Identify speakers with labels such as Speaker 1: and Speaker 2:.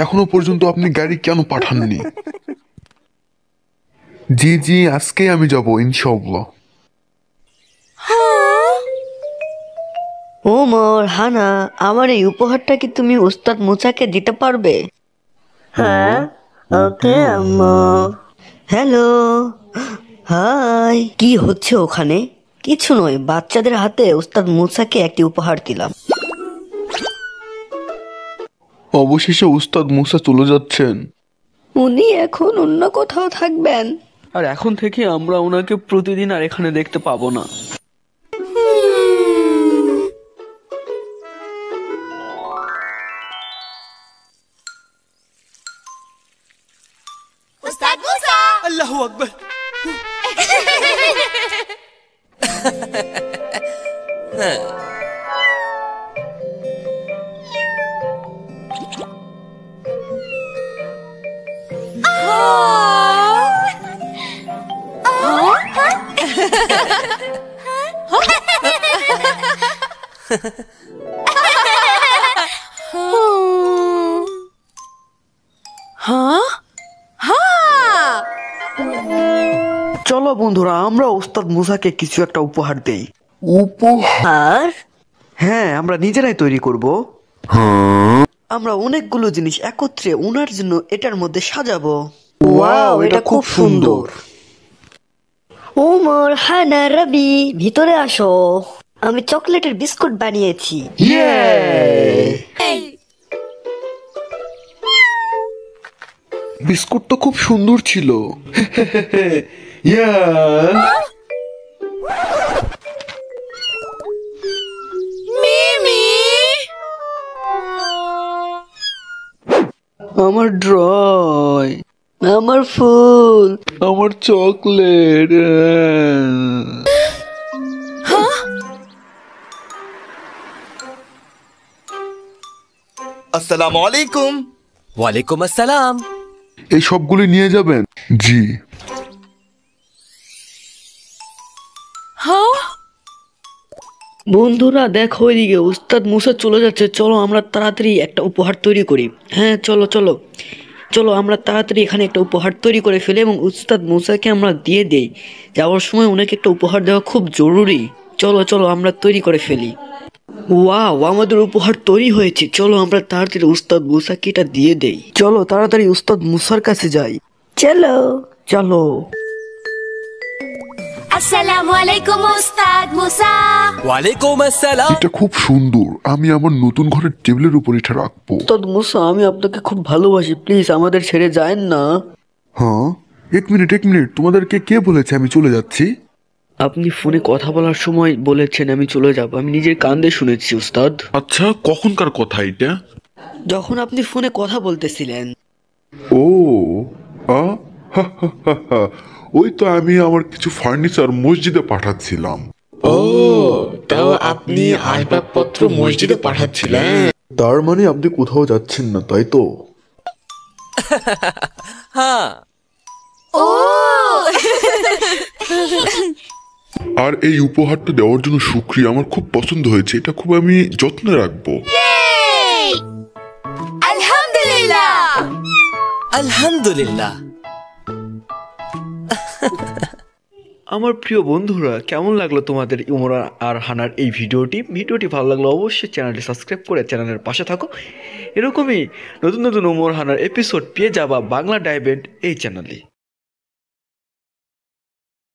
Speaker 1: এখনো পর্যন্ত আপনি গাড়ি কেন পাঠাননি? জি জি, আজকে আমি যাব ইনশাআল্লাহ।
Speaker 2: ওমর, হানা, আমার এই উপহারটা কি তুমি উস্তাদ মুসাকে দিতে পারবে? হ্যাঁ, ওকে আম্মু। Hello, hi. কি হচ্ছে ওখানে? কিছু নয়, বাচ্চাদের হাতে উস্তাদ মুসাকে একটি উপহার দিলাম।
Speaker 1: অবশেষে উস্তাদ মুসা চলে যাচ্ছেন।
Speaker 2: উনি এখন অন্য কোথাও থাকবেন।
Speaker 3: আর এখন থেকে আমরা ওনাকে প্রতিদিন আর এখানে দেখতে পাবো না।
Speaker 4: উস্তাদ মুসা,
Speaker 5: আল্লাহু আকবার।
Speaker 3: চলো বন্ধুরা, আমরা উস্তাদ মুসাকে কিছু একটা উপহার দেই।
Speaker 1: উপহার?
Speaker 2: আর
Speaker 3: হ্যাঁ, আমরা নিজেরাই তৈরি করব। আমরা অনেকগুলো জিনিস একত্রে ওনার জন্য এটার মধ্যে সাজাবো।
Speaker 2: ওয়াও, এটা খুব সুন্দর। ওমর, হানা, রবি, ভিতরে আসো। আমি চকলেটের বিস্কুট বানিয়েছি।
Speaker 1: বিস্কুট তো খুব সুন্দর ছিল। ইয়া,
Speaker 4: মিমি,
Speaker 3: আমার ড্রয়,
Speaker 2: আমার ফুল।
Speaker 1: আমার চকলেট।
Speaker 5: আসসালামু আলাইকুম। ওয়ালাইকুম আসসালাম।
Speaker 1: এই সবগুলি নিয়ে যাবেন? জি।
Speaker 3: বন্ধুরা দেখো, ওইদিকে উস্তাদ মুসা চলে যাচ্ছে। চলো আমরা তাড়াতাড়ি একটা উপহার তৈরি করি। হ্যাঁ, চলো চলো চলো, আমরা তাড়াতাড়ি এখানে একটা উপহার তৈরি করে ফেলি এবং উস্তাদ মুসাকে আমরা দিয়ে দেই। যাওয়ার সময় ওনাকে একটা উপহার দেওয়া খুব জরুরি। চলো চলো, আমরা তৈরি করে ফেলি। ওয়াও, আমাদের উপহার তৈরি হয়েছে। চলো আমরা তাড়াতাড়ি উস্তাদ মুসাকে এটা দিয়ে দেই। চলো তাড়াতাড়ি উস্তাদ মুসার কাছে যাই।
Speaker 2: চলো।
Speaker 3: চলো।
Speaker 4: আসসালামু আলাইকুম উস্তাদ মুসা।
Speaker 5: ওয়ালাইকুম আসসালাম।
Speaker 1: এটা খুব সুন্দর, আমি আমার নতুন ঘরের টেবিলের উপর এটা রাখবো।
Speaker 3: উস্তাদ মুসা, আমি আপনাকে খুব ভালোবাসি, প্লিজ আমাদের ছেড়ে যায়েন না।
Speaker 1: হ্যাঁ, এক মিনিট, তোমাদেরকে কে বলেছে আমি চলে যাচ্ছি?
Speaker 3: আপনি ফোনে কথা বলার সময় বলেছেন আমি চলে যাব। আমি নিজের কান দিয়ে শুনেছি উস্তাদ।
Speaker 1: আচ্ছা, কখনকার কথা এটা?
Speaker 3: যখন আপনি ফোনে কথা বলতেছিলেন।
Speaker 1: ও, আ, হা, হা, হা, হা। ওই তো আমি আমার কিছু ফার্নিচার মসজিদে পাঠাচ্ছিলাম।
Speaker 6: ও, তাও আপনি আসবাবপত্র মসজিদে পাঠাচ্ছিলেন?
Speaker 1: তার মানে আপনি কোথাও যাচ্ছেন না, তাই তো?
Speaker 5: হ্যাঁ।
Speaker 4: ও,
Speaker 1: আর এই উপহারটা দেওয়ার জন্য শুকরিয়া, আমার খুব পছন্দ হয়েছে। এটা খুব আমি যত্নে রাখবো।
Speaker 4: আলহামদুলিল্লাহ।
Speaker 5: আলহামদুলিল্লাহ।
Speaker 3: আমার প্রিয় বন্ধুরা, কেমন লাগলো তোমাদের উমর আর হানার এই ভিডিওটি ভালো লাগলো অবশ্যই চ্যানেলটি সাবস্ক্রাইব করে চ্যানেলের পাশে থাকো। এরকমই নতুন নতুন উমর হানার এপিসোড পেয়ে যাবা বাংলা ডাইভেন্ট এই চ্যানেলে।